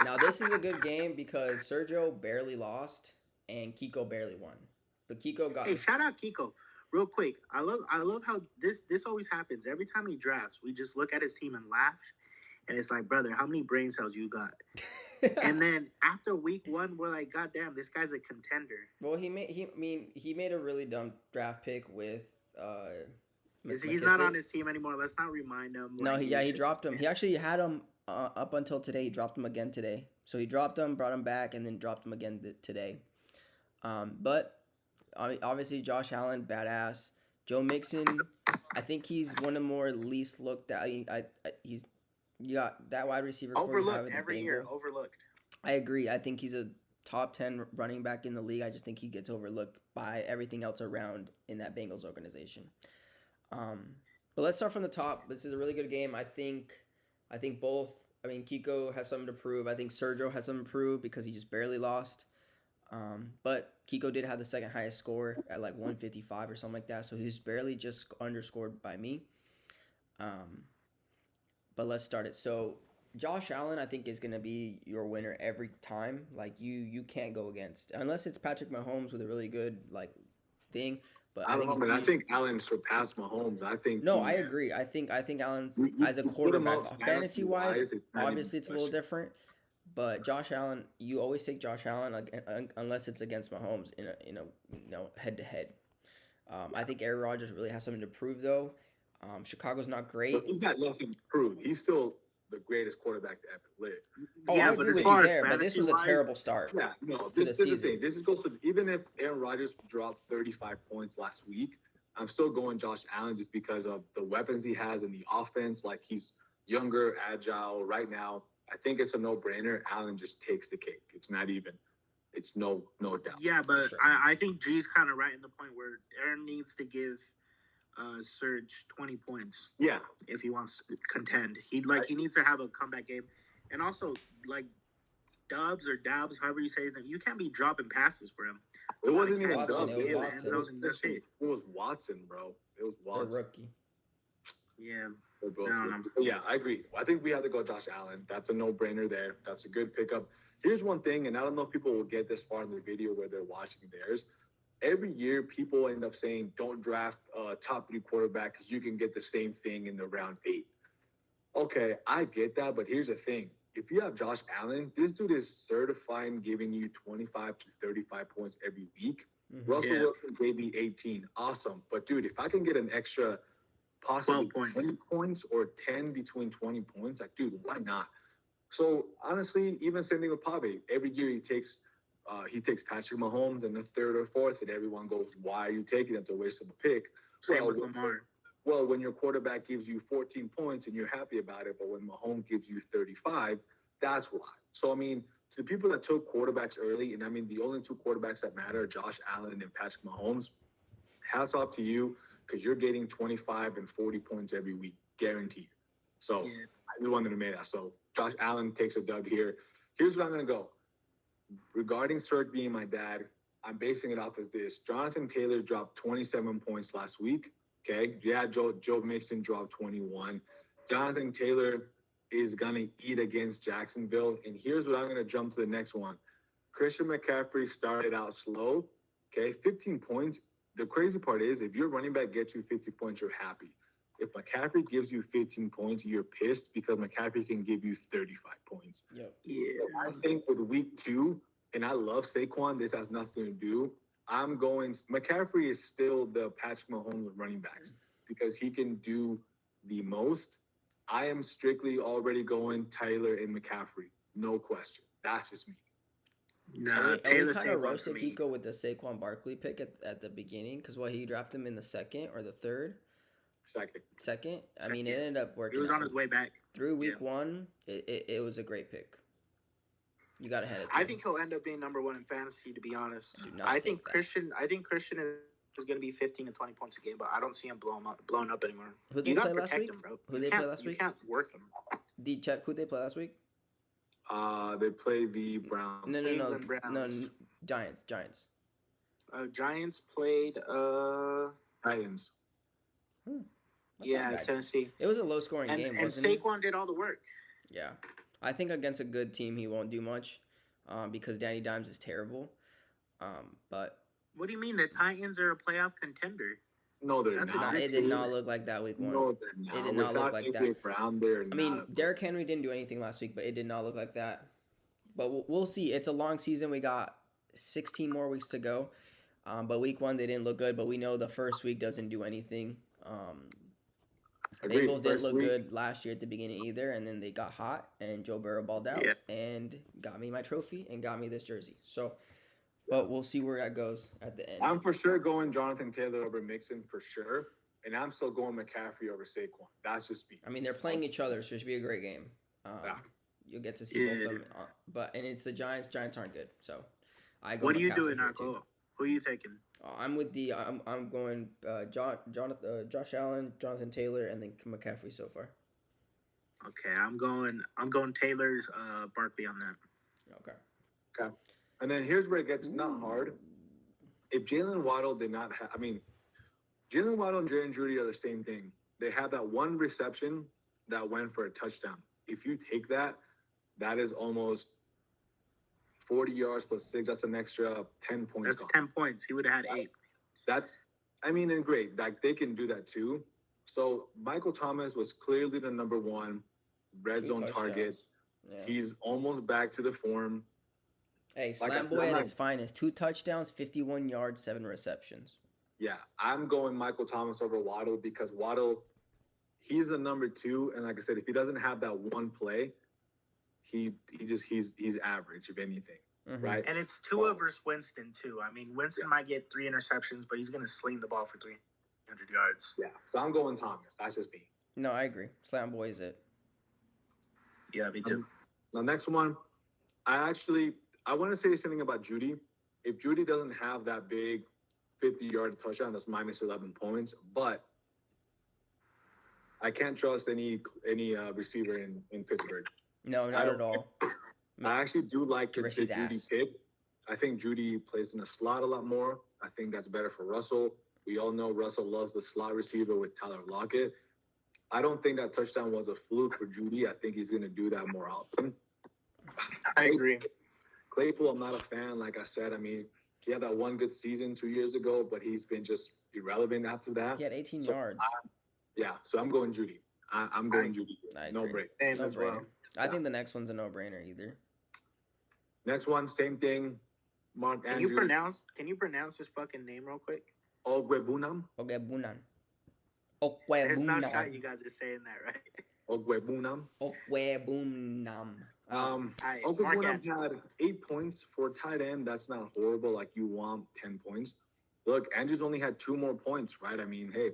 Now this is a good game because Sergio barely lost and Kiko barely won. But Kiko got Hey, this. shout out Kiko. Real quick, I love how this always happens. Every time he drafts, we just look at his team and laugh, and it's like, brother, how many brain cells you got? And then after week one, we're like, God damn, this guy's a contender. Well, he made a really dumb draft pick with He's not McKissick. on his team anymore. Let's not remind him. No, Like, he dropped him. He actually had him up until today. He dropped him again today. So he dropped him, brought him back, and then dropped him again today. But obviously Josh Allen, badass. Joe Mixon, I think he's one of the more least looked at. He's you got that wide receiver core you have overlooked with the every year. Bengals. Overlooked. I agree. I think he's a top 10 running back in the league. I just think he gets overlooked by everything else around in that Bengals organization. But let's start from the top. This is a really good game. I think both. I mean, Kiko has something to prove. I think Sergio has something to prove because he just barely lost. But Kiko did have the second highest score at like 155 or something like that. So he's barely just underscored by me. But let's start it. So Josh Allen, I think, is going to be your winner every time. Like you can't go against unless it's Patrick Mahomes with a really good like thing. But I don't know, man. I think Allen surpassed Mahomes. I think. No, I agree. I think Allen as a you put him quarterback, up fantasy wise, fantasy-wise, it's not even obviously it's a little question. different. But Josh Allen, you always take Josh Allen unless it's against Mahomes in a head to head. I think Aaron Rodgers really has something to prove though. Chicago's not great. But he's got nothing to prove. He's still the greatest quarterback to ever live. Oh, Yeah, I but agree as with far you as there. But this was a fantasy-wise, terrible start. Yeah, no, to this the is the season. thing. This is goes to even if Aaron Rodgers dropped 35 points last week, I'm still going Josh Allen just because of the weapons he has in the offense. Like he's younger, agile. Right now, I think it's a no-brainer. Allen just takes the cake. It's not even. It's no doubt. Yeah, but Sure. I think G's kind of right in the point where Aaron needs to give Serge 20 points Yeah, if he wants to contend. He needs to have a comeback game, and also like Dubs or Dabs, however you say his name, you can't be dropping passes for him. it wasn't even Watson, Dubs. it was It Watson. was, That's it. it was Watson, bro. It was The Watson. rookie. Yeah, They're both I don't rookies. But yeah, I agree. I think we have to go Josh Allen. That's a no-brainer there. That's a good pickup. Here's one thing, and I don't know if people will get this far in the video where they're watching theirs. Every year, people end up saying, don't draft a top 3 quarterback because you can get the same thing in the round 8. Okay, I get that, but here's the thing. If you have Josh Allen, this dude is certified giving you 25 to 35 points every week. Mm-hmm. Russell Yeah. Wilson gave me 18. Awesome. But, dude, if I can get an extra possibly 12 points. 20 points or 10 between 20 points, like, dude, why not? So, honestly, even same thing with Pave. Every year he takes Patrick Mahomes in the third or fourth, and everyone goes, why are you taking him? It's a waste of a pick. same with Lamar. Well, when your quarterback gives you 14 points and you're happy about it, but when Mahomes gives you 35, that's why. So, I mean, to the people that took quarterbacks early, and I mean, the only 2 quarterbacks that matter are Josh Allen and Patrick Mahomes, hats off to you because you're getting 25 and 40 points every week, guaranteed. So, Yeah. I just wanted to make that. So, Josh Allen takes a dub here. Here's where I'm going to go. Regarding Serge being my dad, I'm basing it off as this. Jonathan Taylor dropped 27 points last week. Okay. Yeah, Joe Mixon dropped 21. Jonathan Taylor is going to eat against Jacksonville. And here's what I'm going to jump to the next one. Christian McCaffrey started out slow. Okay. 15 points. The crazy part is if your running back gets you 50 points, you're happy. If McCaffrey gives you 15 points, you're pissed because McCaffrey can give you 35 points. Yep. Yeah. I think with week 2, and I love Saquon, this has nothing to do. I'm going, McCaffrey is still the Patrick Mahomes of running backs because he can do the most. I am strictly already going Taylor and McCaffrey. No question. That's just me. Nah, we Taylor kind of Saquon for roasted me. Kiko with the Saquon Barkley pick at the beginning because he drafted him in the second or the third. Second. I mean, it ended up He working. was on his way back. Through week 1. It was a great pick. You got to hand it to I him. think he'll end up being number 1 in fantasy. To be honest, I do not I think think that. Christian. I think Christian is going to be 15 to 20 points a game, but I don't see him blown up anymore. Who they You gotta play last protect week? him, bro. Who You they play can't- last You week? can't work him. Check who they play last week? They play the Browns. No, Cleveland Browns. Giants. Giants played. Titans. That's not Yeah, bad. Tennessee. It was a low-scoring game, And wasn't it? Saquon did all the work. Yeah. I think against a good team he won't do much, because Danny Dimes is terrible. But What do you mean? The Titans are a playoff contender. No, they're That's a not. good it did team. not look like that week one. No, they're It did not. not look Without like that. AJ Brown, they're I mean, not. Derrick Henry didn't do anything last week, but it did not look like that. But we'll see. It's a long season. We got 16 more weeks to go. But week one, they didn't look good. But we know the first week doesn't do anything. Agreed. Bengals didn't First look week- good last year at the beginning either. And then they got hot, and Joe Burrow balled out Yeah. and got me my trophy and got me this jersey. So, but we'll see where that goes at the end. I'm for sure going Jonathan Taylor over Mixon for sure, and I'm still going McCaffrey over Saquon. That's just me. I mean, they're playing each other, so it should be a great game. Yeah. You'll get to see both Yeah. of them. And it's the Giants. Giants aren't good, so I go. What are you McCaffrey doing, here, too. Narco? Who are you taking? I'm with the. I'm going Josh Allen, Jonathan Taylor, and then McCaffrey so far. Okay, I'm going Taylor's Barkley on that. Okay. And then here's where it gets not hard. If Jalen Waddle did not have, I mean, Jalen Waddle and Jerry Judy are the same thing. They have that one reception that went for a touchdown. If you take that, that is almost 40 yards plus 6. That's an extra 10 points. That's gone. 10 points. He would have had 8. That's, I mean, and great. Like they can do that too. So Michael Thomas was clearly the number one red 2 zone target. touchdowns. Yeah. He's almost back to the form. Hey, like I Slam said, Boy I'm at not- his finest. 2 touchdowns, 51 yards, 7 receptions. Yeah, I'm going Michael Thomas over Waddle because Waddle, he's a number 2, and like I said, if he doesn't have that one play, he's average if anything, Mhm. right? And it's Tua versus Winston too. I mean, Winston might get 3 interceptions, but he's going to sling the ball for 300 yards. Yeah, so I'm going Thomas. That's just me. No, I agree. Slam Boy is it. Yeah, me too. The next one, I want to say something about Judy. If Judy doesn't have that big 50-yard touchdown, that's minus 11 points. But I can't trust any receiver in Pittsburgh. No, not at all. I actually do like the Trish's Judy ass. pick. I think Judy plays in the slot a lot more. I think that's better for Russell. We all know Russell loves the slot receiver with Tyler Lockett. I don't think that touchdown was a fluke for Judy. I think he's going to do that more often. I agree. Claypool, I'm not a fan. Like I said, I mean, he had that one good season 2 years ago, but he's been just irrelevant after that. He had 18 So, yards. Yeah, so I'm going Judy. I'm going Judy. I No agree. break. Same No as well. brainer. I think the next one's a no-brainer either. Next one, same thing. Mark Can Andrews. you pronounce his fucking name real quick? Ogwebunam. Ogwebunan. There's no shot Ogwebunam. you guys are saying that right. Ogwebunam. Ogwebunam. Alright, Mark Ogwebunam Andrews. had 8 points for tight end. That's not horrible. Like you want 10 points. Look, Andrews only had 2 more points, right? I mean, hey,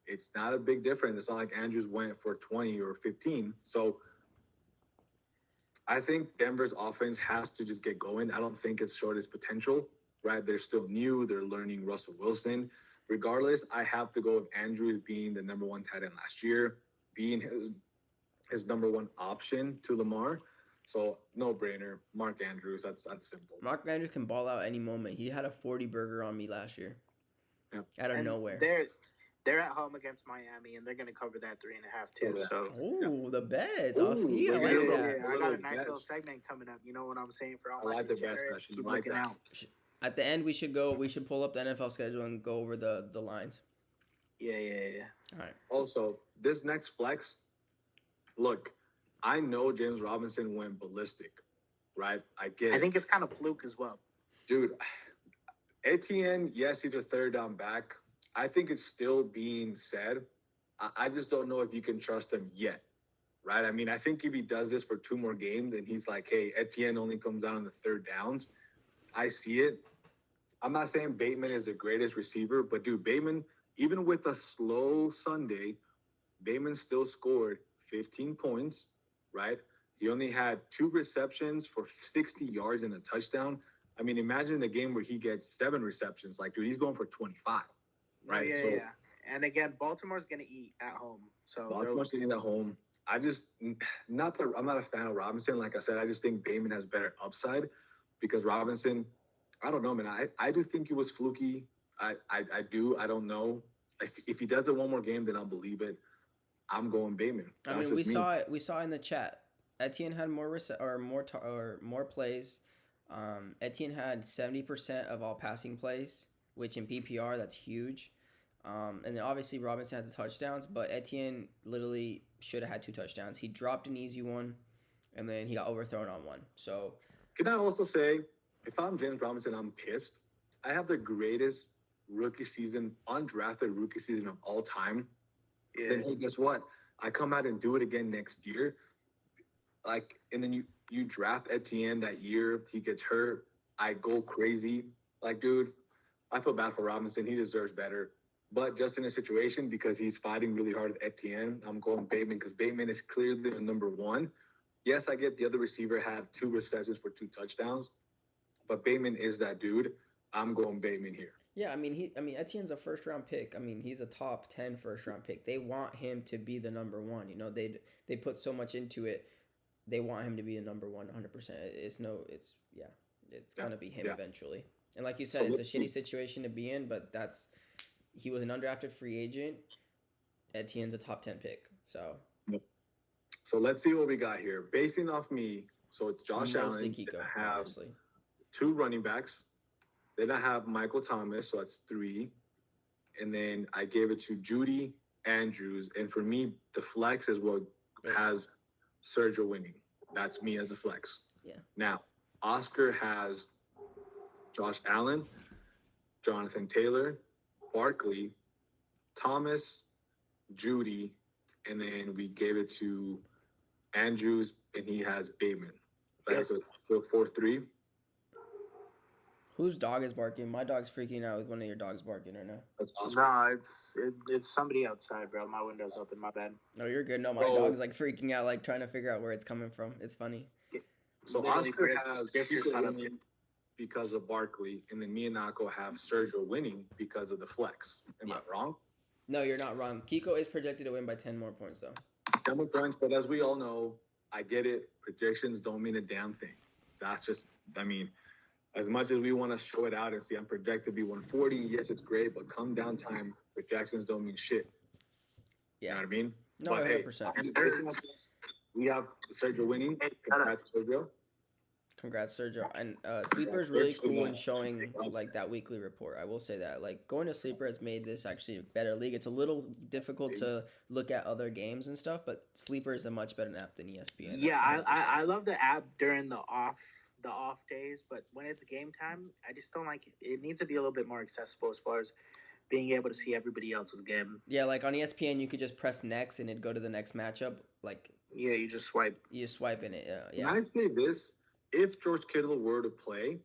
it's not a big difference. It's not like Andrews went for 20 or 15. So I think Denver's offense has to just get going. I don't think it's showed its potential, right? They're still new. They're learning Russell Wilson. Regardless, I have to go with Andrews being the number 1 tight end last year, being his number 1 option to Lamar. So no brainer, Mark Andrews. That's simple. Mark Andrews can ball out any moment. He had a 40 burger on me last year. Yeah. Out of And nowhere. They're at home against Miami, and they're going to cover that 3.5 too. Yeah. So Oh, the bets. Ooh, Oski, I look like at that. that. I got a Little nice bets. little segment coming up. You know what I'm saying for all I my like the best degenerates? session. Keep I like looking that. out. At the end, we should pull up the NFL schedule and go over the lines. Yeah. All right. Also, this next flex, look, I know James Robinson went ballistic, right? I get I it. think it's kind of fluke as well. Dude, Etienne, yes, he's a third down back. I think it's still being said. I just don't know if you can trust him yet, right? I mean, I think if he does this for 2 more games and he's like, hey, Etienne only comes down on the third downs, I see it. I'm not saying Bateman is the greatest receiver, but dude, Bateman, even with a slow Sunday, Bateman still scored 15 points, right? He only had 2 receptions for 60 yards and a touchdown. I mean, imagine the game where he gets 7 receptions. Like, dude, he's going for 25, right? Yeah, So yeah. And again, Baltimore's going to eat at home. So Baltimore's getting at home. I'm not a fan of Robinson. Like I said, I just think Bateman has better upside because Robinson, I don't know, man. I do think he was fluky. I do. I don't know. If he does it one more game, then I'll believe it. I'm going Bateman. I That's mean, we just me. saw it. We saw it in the chat. Etienne had more plays. Etienne had 70% of all passing plays, which in PPR that's huge. And then obviously Robinson had the touchdowns, but Etienne literally should have had 2 touchdowns. He dropped an easy one, and then he got overthrown on one. So Can I also say, if I'm James Robinson, I'm pissed. I have the greatest undrafted rookie season of all time. Yeah. Then hey, guess what? I come out and do it again next year. Like, and then you draft Etienne that year. He gets hurt. I go crazy. Like, dude, I feel bad for Robinson. He deserves better. But just in a situation because he's fighting really hard with Etienne, I'm going Bateman because Bateman is clearly the number one. Yes, I get the other receiver had 2 receptions for 2 touchdowns, but Bateman is that dude. I'm going Bateman here. yeah, I mean Etienne's a first round pick. I mean he's a top 10 first round pick. They want him to be the number one. You know they put so much into it. They want him to be the number one 100%. It's gonna be him eventually. And like you said, it's a shitty situation to be in, but he was an undrafted free agent. Etienne's a top 10 pick. So let's see what we got here. Basing off me, so it's Josh Mostly Allen. Kiko, I have honestly. 2 running backs. Then I have Michael Thomas, so that's 3. And then I gave it to Judy Andrews. And for me, the flex is what has Sergio winning. That's me as a flex. Yeah. Now, Oscar has Josh Allen, Jonathan Taylor, Barkley, Thomas, Judy, and then we gave it to Andrews, and he has Bateman. That's a 4-3. Whose dog is barking? My dog's freaking out with one of your dogs barking right now. That's Oscar. No, it's somebody outside, bro. My window's open. My bad. No, you're good. No, my dog's like freaking out, like trying to figure out where it's coming from. It's funny. So Literally, Oscar has just Kiko shut up. winning because of Barkley, and then me and Nako have Sergio winning because of the flex. Am I wrong? No, you're not wrong. Kiko is projected to win by 10 more points, though. 10 more points, but as we all know, I get it. Projections don't mean a damn thing. That's just, as much as we want to show it out and see I'm projected to be 140, yes, it's great, but come down time, projections don't mean shit. Yeah. You know what I mean? No, but 100%. Hey, we have Sergio winning. Congrats, Sergio. Congrats, Sergio. And Sleeper is really cool in showing like that weekly report. I will say that. Like going to Sleeper has made this actually a better league. It's a little difficult to look at other games and stuff, but Sleeper is a much better app than ESPN. Yeah, I love the app during the off days, but when it's game time, I just don't like it. It needs to be a little bit more accessible as far as being able to see everybody else's game. Yeah, like on ESPN, you could just press next and it'd go to the next matchup. Like yeah, you just swipe. You swipe in it. Yeah. Can I say this? If George Kittle were to play,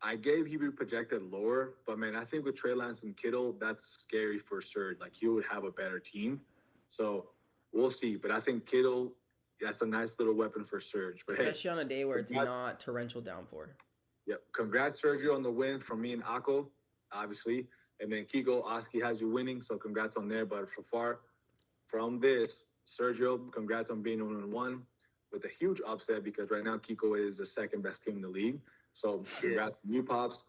I gave he would be projected lower, but man, I think with Trey Lance and Kittle, that's scary for Serge. Like he would have a better team. So we'll see. But I think Kittle, that's a nice little weapon for Serge. But especially on a day where it's not torrential downpour. Yep. Congrats, Sergio, on the win from me and Akko, obviously. And then Kiko, Oski has you winning, so congrats on there. But so far from this, Sergio, congrats on being 1-1 with a huge upset because right now Kiko is the second best team in the league. So congrats to you, Pops.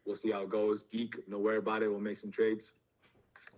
We'll see how it goes. Geek, know where about it. We'll make some trades.